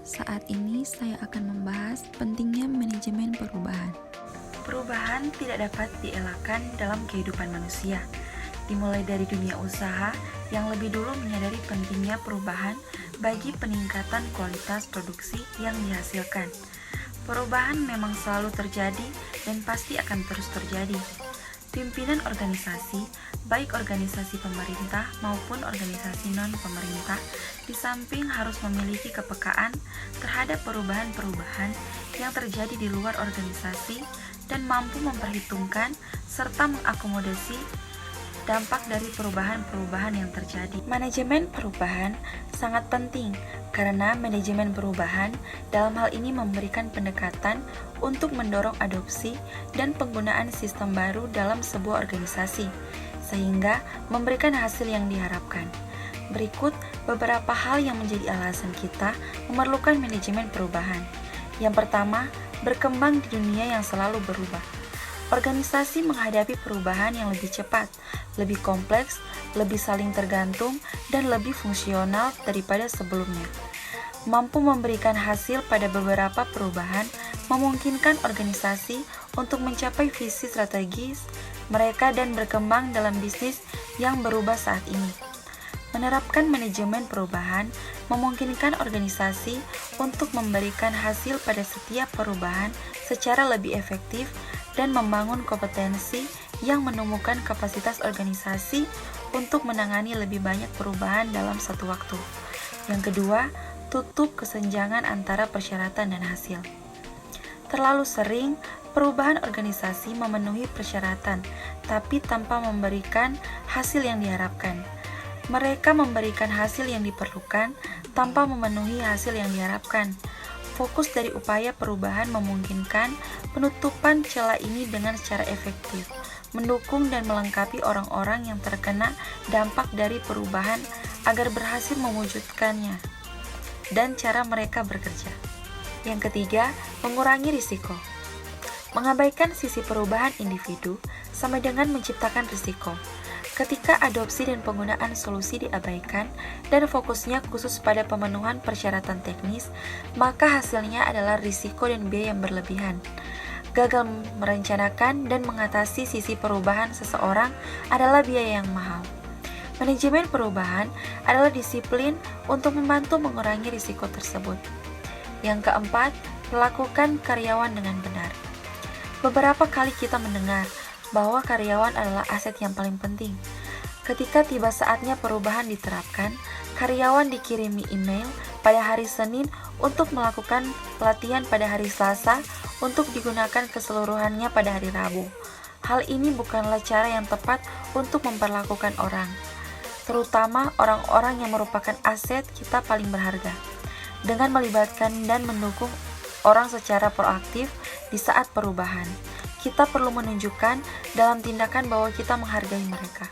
Saat ini saya akan membahas pentingnya manajemen perubahan. Perubahan tidak dapat dielakkan dalam kehidupan manusia, dimulai dari dunia usaha yang lebih dulu menyadari pentingnya perubahan bagi peningkatan kualitas produksi yang dihasilkan. Perubahan memang selalu terjadi dan pasti akan terus terjadi. Pimpinan organisasi, baik organisasi pemerintah maupun organisasi non-pemerintah, di samping harus memiliki kepekaan terhadap perubahan-perubahan yang terjadi di luar organisasi dan mampu memperhitungkan serta mengakomodasi dampak dari perubahan-perubahan yang terjadi. Manajemen perubahan sangat penting karena manajemen perubahan dalam hal ini memberikan pendekatan untuk mendorong adopsi dan penggunaan sistem baru dalam sebuah organisasi, sehingga memberikan hasil yang diharapkan. Berikut beberapa hal yang menjadi alasan kita memerlukan manajemen perubahan. Yang pertama, berkembang di dunia yang selalu berubah. Organisasi menghadapi perubahan yang lebih cepat, lebih kompleks, lebih saling tergantung, dan lebih fungsional daripada sebelumnya. Mampu memberikan hasil pada beberapa perubahan memungkinkan organisasi untuk mencapai visi strategis mereka dan berkembang dalam bisnis yang berubah saat ini. Menerapkan manajemen perubahan memungkinkan organisasi untuk memberikan hasil pada setiap perubahan secara lebih efektif dan membangun kompetensi yang menemukan kapasitas organisasi untuk menangani lebih banyak perubahan dalam satu waktu. Yang kedua, tutup kesenjangan antara persyaratan dan hasil. Terlalu sering, perubahan organisasi memenuhi persyaratan, tapi tanpa memberikan hasil yang diharapkan. Mereka memberikan hasil yang diperlukan tanpa memenuhi hasil yang diharapkan. Fokus dari upaya perubahan memungkinkan penutupan celah ini dengan secara efektif, mendukung dan melengkapi orang-orang yang terkena dampak dari perubahan agar berhasil mewujudkannya, dan cara mereka bekerja. Yang ketiga, mengurangi risiko. Mengabaikan sisi perubahan individu sama dengan menciptakan risiko. Ketika adopsi dan penggunaan solusi diabaikan dan fokusnya khusus pada pemenuhan persyaratan teknis, maka hasilnya adalah risiko dan biaya yang berlebihan. Gagal merencanakan dan mengatasi sisi perubahan seseorang adalah biaya yang mahal. Manajemen perubahan adalah disiplin untuk membantu mengurangi risiko tersebut. Yang keempat, melakukan karyawan dengan benar. Beberapa kali kita mendengar bahwa karyawan adalah aset yang paling penting. Ketika tiba saatnya perubahan diterapkan, karyawan dikirimi email pada hari Senin untuk melakukan pelatihan pada hari Selasa untuk digunakan keseluruhannya pada hari Rabu. Hal ini bukanlah cara yang tepat untuk memperlakukan orang, terutama orang-orang yang merupakan aset kita paling berharga. Dengan melibatkan dan mendukung orang secara proaktif di saat perubahan, kita perlu menunjukkan dalam tindakan bahwa kita menghargai mereka.